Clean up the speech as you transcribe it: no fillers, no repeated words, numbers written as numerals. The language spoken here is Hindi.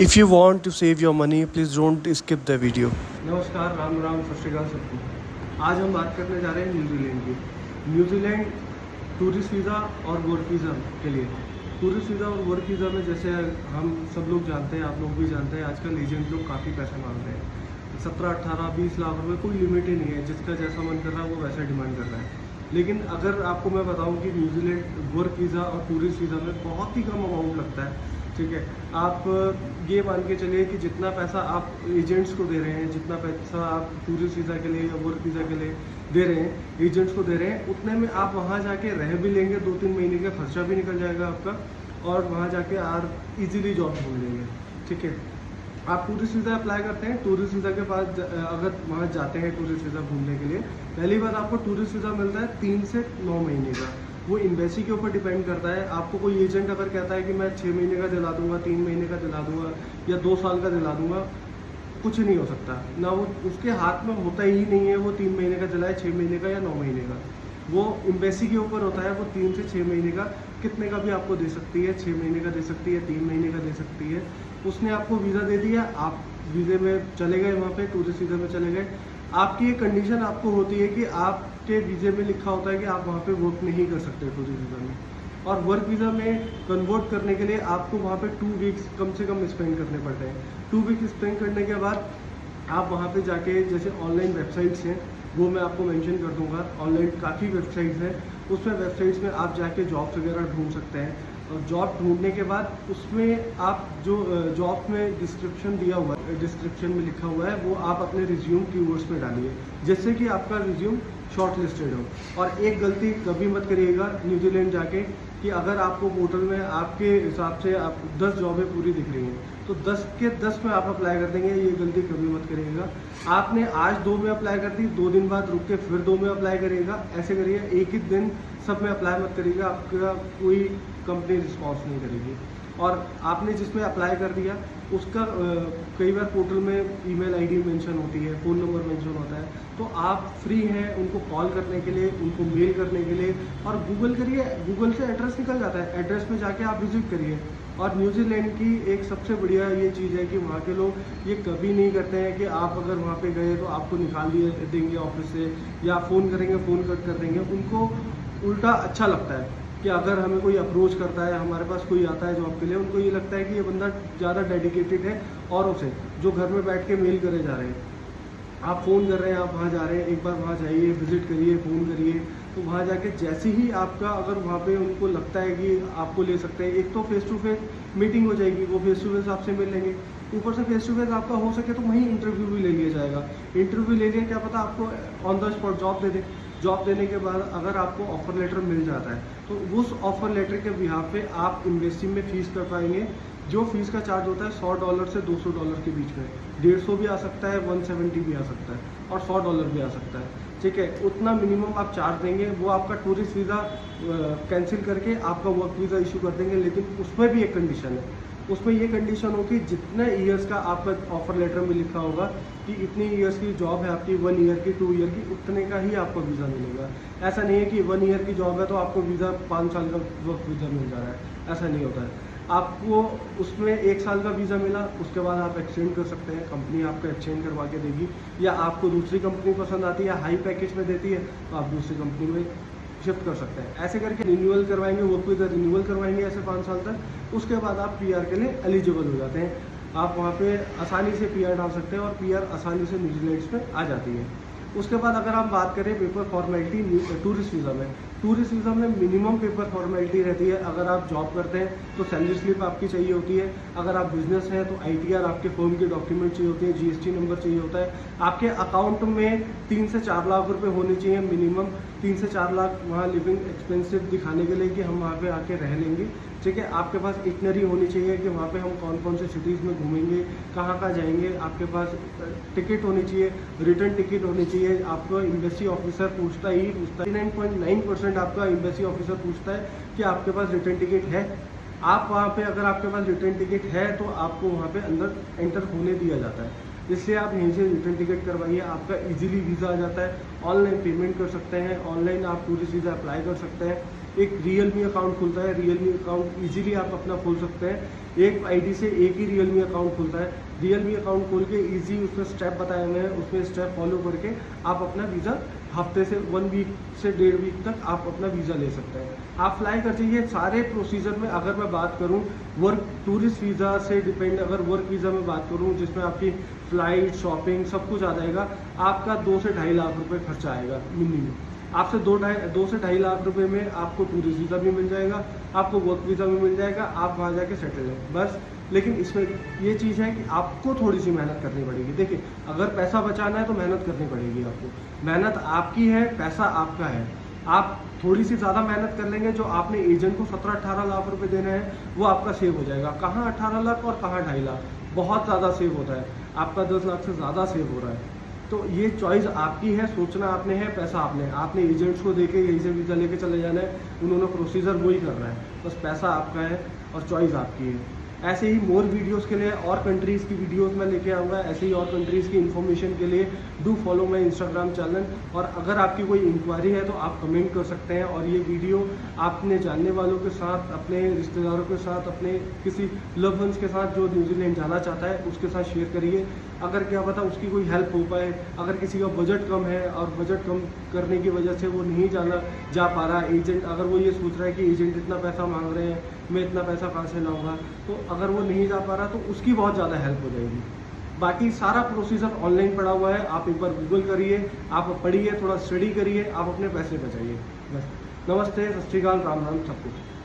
If you want to save your money, please don't skip the video. नमस्कार, राम राम, सत श्री अकाल सबको। आज हम बात करने जा रहे हैं न्यूजीलैंड की। न्यूजीलैंड टूरिस्ट वीज़ा और वर्क वीज़ा के लिए। टूरिस्ट वीज़ा और वर्क वीज़ा में जैसे हम सब लोग जानते हैं, आप लोग भी जानते हैं, आजकल एजेंट लोग काफ़ी पैसा मांग रहे हैं। 17, 18, 20 लाख रुपए, कोई लिमिट ही नहीं है। जिसका जैसा मन कर रहा है वो वैसा डिमांड कर रहा है। लेकिन अगर आपको मैं बताऊं कि न्यूजीलैंड वर्क वीज़ा और टूरिस्ट वीज़ा में बहुत ही कम अमाउंट लगता है, ठीक है। आप ये मान के चलिए कि जितना पैसा आप एजेंट्स को दे रहे हैं, जितना पैसा आप टूरिस्ट वीज़ा के लिए या वर्क वीज़ा के लिए दे रहे हैं, एजेंट्स को दे रहे हैं, उतने में आप वहाँ जाके रह भी लेंगे, 2-3 महीने का खर्चा भी निकल जाएगा आपका, और वहाँ जाके आप इजीली जॉब ढूंढ लेंगे, ठीक है। आप टूरिस्ट वीज़ा अप्लाई करते हैं, टूरिस्ट वीज़ा के पास अगर वहाँ जाते हैं टूरिस्ट वीज़ा घूमने के लिए, पहली बार आपको टूरिस्ट वीज़ा मिलता है 3 से 9 महीने का। वो एम्बेसी के ऊपर डिपेंड करता है। आपको कोई एजेंट अगर कहता है कि मैं 6 महीने का दिला दूंगा, 3 महीने का दिला दूंगा या 2 साल का दिला दूंगा, कुछ नहीं हो सकता ना। वो उसके हाथ में होता ही नहीं है वो 3 महीने का दिलाए, 6 महीने का या 9 महीने का। वो एम्बेसी के ऊपर होता है। वो 3 से 6 महीने का कितने का भी आपको दे सकती है, 6 महीने का दे सकती है, 3 महीने का दे सकती है। उसने आपको वीज़ा दे दिया, आप वीज़े में चले गए, वहाँ पे टूरिस्ट वीज़ा में चले गए। आपकी एक कंडीशन आपको होती है कि आपके वीज़े में लिखा होता है कि आप वहाँ पे वर्क नहीं कर सकते टूरिस्ट वीज़ा में। और वर्क वीज़ा में कन्वर्ट करने के लिए आपको वहाँ पे 2 वीक्स कम से कम स्पेंड करने पड़ते हैं। 2 वीक स्पेंड करने के बाद आप वहाँ पे जाके, जैसे ऑनलाइन वेबसाइट्स हैं वो मैं आपको मेंशन कर दूंगा। ऑनलाइन काफ़ी वेबसाइट्स हैं, उसमें वेबसाइट्स में आप जाके जॉब्स वगैरह ढूंढ सकते हैं। और जॉब ढूंढने के बाद उसमें आप जो जॉब में डिस्क्रिप्शन दिया हुआ है, डिस्क्रिप्शन में लिखा हुआ है, वो आप अपने रिज्यूम कीवर्ड्स में डालिए, जिससे कि आपका रिज्यूम शॉर्ट लिस्टेड हो। और एक गलती कभी मत करिएगा न्यूजीलैंड जाके कि अगर आपको पोर्टल में आपके हिसाब से आप 10 जॉबें पूरी दिख रही हैं तो 10 के 10 में आप अप्लाई कर देंगे। ये गलती कभी मत करिएगा। आपने आज 2 में अप्लाई कर दी, 2 दिन बाद रुक के फिर 2 में अप्लाई करिएगा। ऐसे करिए, एक ही दिन सब में अप्लाई मत करिएगा, आपका कोई कंपनी रिस्पॉन्स नहीं करेगी। और आपने जिसमें अप्लाई कर दिया उसका कई बार पोर्टल में ईमेल आईडी मेंशन होती है, फ़ोन नंबर मेंशन होता है, तो आप फ्री हैं उनको कॉल करने के लिए, उनको मेल करने के लिए। और गूगल करिए, गूगल से एड्रेस निकल जाता है, एड्रेस पे जाके आप विजिट करिए। और न्यूजीलैंड की एक सबसे बढ़िया ये चीज़ है कि वहाँ के लोग ये कभी नहीं करते हैं कि आप अगर वहाँ पे गए तो आपको निकाल दिए देंगे ऑफिस से, या फ़ोन करेंगे, फ़ोन कट कर देंगे। उनको उल्टा अच्छा लगता है कि अगर हमें कोई अप्रोच करता है, हमारे पास कोई आता है जॉब के लिए, उनको ये लगता है कि ये बंदा ज़्यादा डेडिकेटेड है औरों से, जो घर में बैठ के मेल करे जा रहे हैं। आप फ़ोन कर रहे हैं, आप वहाँ जा रहे हैं, एक बार वहाँ जाइए, विजिट करिए, फ़ोन करिए। तो वहाँ जाके जैसे ही आपका, अगर वहाँ पे उनको लगता है कि आपको ले सकते हैं, एक तो फेस टू फेस मीटिंग हो जाएगी, वो फेस टू फेस आपसे मिल लेंगे। ऊपर से फेस टू फेस आपका हो सके तो वहीं इंटरव्यू भी ले लिया जाएगा। इंटरव्यू ले लिया, क्या पता आपको ऑन द स्पॉट जॉब दे दें। जॉब देने के बाद अगर आपको ऑफर लेटर मिल जाता है तो उस ऑफर लेटर के बिहाफ पे आप एम्बेसी में फ़ीस कर पाएंगे। जो फीस का चार्ज होता है $100 से $200 के बीच में, 150 भी आ सकता है, 170 भी आ सकता है, और $100 भी आ सकता है, ठीक है। उतना मिनिमम आप चार्ज देंगे। वो आपका टूरिस्ट वीज़ा कैंसिल करके आपका वर्क वीज़ा इशू कर देंगे। लेकिन उसमें भी एक कंडीशन है, उसमें ये कंडीशन होगी जितने ईयर्स का आपका ऑफर लेटर में लिखा होगा कि इतनी ईयर्स की जॉब है आपकी, 1 ईयर की, 2 ईयर की, उतने का ही आपको वीज़ा मिलेगा। ऐसा नहीं है कि 1 ईयर की जॉब है तो आपको वीज़ा 5 साल का वर्क वीज़ा मिल जा रहा है, ऐसा नहीं होता है। आपको उसमें 1 साल का वीज़ा मिला, उसके बाद आप एक्सचेंज कर सकते हैं, कंपनी आपको एक्सचेंज करवा के देगी, या आपको दूसरी कंपनी पसंद आती है, हाई पैकेज में देती है, तो आप दूसरी कंपनी में शिफ्ट कर सकते हैं। ऐसे करके रिन्यूअल करवाएंगे, वर्क वीज़ा रिन्यूअल करवाएंगे ऐसे 5 साल तक। उसके बाद आप पीआर के लिए एलिजिबल हो जाते हैं। आप वहाँ पे आसानी से पीआर डाल सकते हैं और पीआर आसानी से न्यूजीलैंड में आ जाती है। उसके बाद अगर आप बात करें पेपर फॉर्मेलिटी टूरिस्ट वीज़ा में, टूरिस्ट वीज़ा में मिनिमम पेपर फॉर्मेलिटी रहती है। अगर आप जॉब करते हैं तो सैलरी स्लिप आपकी चाहिए होती है। अगर आप बिजनेस हैं तो आईटीआर, आपके फर्म के डॉक्यूमेंट चाहिए होते हैं, जीएसटी नंबर चाहिए होता है। आपके अकाउंट में 3 से 4 लाख रुपए होने चाहिए मिनिमम। 3 से 4 लाख वहाँ लिविंग एक्सपेंसिव दिखाने के लिए कि हम वहाँ पे आके रह लेंगे, ठीक है। आपके पास इटनरी होनी चाहिए कि वहाँ पे हम कौन कौन से सिटीज़ में घूमेंगे, कहाँ कहाँ जाएंगे। आपके पास टिकट होनी चाहिए, रिटर्न टिकट होनी चाहिए। आपको एम्बेसी ऑफिसर पूछता है 99.9% आपका एम्बेसी ऑफिसर पूछता है कि आपके पास रिटर्न टिकट है। आप वहाँ पे, अगर आपके पास रिटर्न टिकट है तो आपको वहाँ पे अंदर एंटर होने दिया जाता है। इसलिए आप यहीं से रिटर्न टिकट करवाइए, आपका इजीली वीज़ा आ जाता है। ऑनलाइन पेमेंट कर सकते हैं, ऑनलाइन आप टूरिस्ट वीज़ा अप्लाई कर सकते हैं। एक रियलमी अकाउंट खुलता है। रियलमी अकाउंट इजीली आप अपना खोल सकते हैं। एक आईडी से एक ही रियलमी अकाउंट खुलता है। रियलमी अकाउंट खोल के इजी उसमें स्टेप बताए हुए हैं, उसमें स्टेप फॉलो करके आप अपना वीज़ा हफ्ते से 1 वीक से 1.5 वीक तक आप अपना वीज़ा ले सकते हैं। आप फ्लाई कर चाहिए सारे प्रोसीजर में। अगर मैं बात करूं वर्क टूरिस्ट वीज़ा से डिपेंड, अगर वर्क वीज़ा में बात करूं जिसमें आपकी फ़्लाइट, शॉपिंग सब कुछ आ जाएगा, आपका 2 से 2.5 लाख रुपए खर्चा आएगा मिनिमम। आपसे 2 से 2.5 लाख रुपए में आपको टूरिस्ट वीज़ा भी मिल जाएगा, आपको वर्क वीज़ा भी मिल जाएगा, आप वहाँ जाके सेटल हैं बस। लेकिन इसमें ये चीज़ है कि आपको थोड़ी सी मेहनत करनी पड़ेगी। देखिए, अगर पैसा बचाना है तो मेहनत करनी पड़ेगी आपको। मेहनत आपकी है, पैसा आपका है। आप थोड़ी सी ज़्यादा मेहनत कर लेंगे, जो आपने एजेंट को 17-18 लाख रुपए देने हैं वो आपका सेव हो जाएगा। कहाँ 18 लाख और कहाँ 2.5 लाख, बहुत ज़्यादा सेव होता है। आपका 10 लाख से ज़्यादा सेव हो रहा है। तो ये चॉइस आपकी है, सोचना आपने है, पैसा आपने। आपने एजेंट्स को देके यहीं से वीज़ा लेके चले जाना है, उन्होंने प्रोसीजर वही करना है, बस पैसा आपका है और चॉइस आपकी है। ऐसे ही मोर वीडियोस के लिए और कंट्रीज़ की वीडियोस मैं लेके आऊँगा। ऐसे ही और कंट्रीज़ की इन्फॉर्मेशन के लिए do follow my Instagram channel. और अगर आपकी कोई इंक्वायरी है तो आप कमेंट कर सकते हैं। और ये वीडियो आपने जानने वालों के साथ, अपने रिश्तेदारों के साथ, अपने किसी लव वंस के साथ जो न्यूजीलैंड जाना चाहता है उसके साथ शेयर करिए। अगर क्या पता उसकी कोई हेल्प हो पाए। अगर किसी का बजट कम है और बजट कम करने की वजह से वो नहीं जा पा रहा एजेंट, अगर वो ये सोच रहा है कि एजेंट इतना पैसा मांग रहे हैं, मैं इतना पैसा कहाँ से लाऊंगा, तो अगर वो नहीं जा पा रहा तो उसकी बहुत ज़्यादा हेल्प हो जाएगी। बाकी सारा प्रोसीजर ऑनलाइन पड़ा हुआ है, आप एक बार गूगल करिए, आप पढ़िए, थोड़ा स्टडी करिए, आप अपने पैसे बचाइए बस। नमस्ते, सत श्री अकाल, राम राम सबको।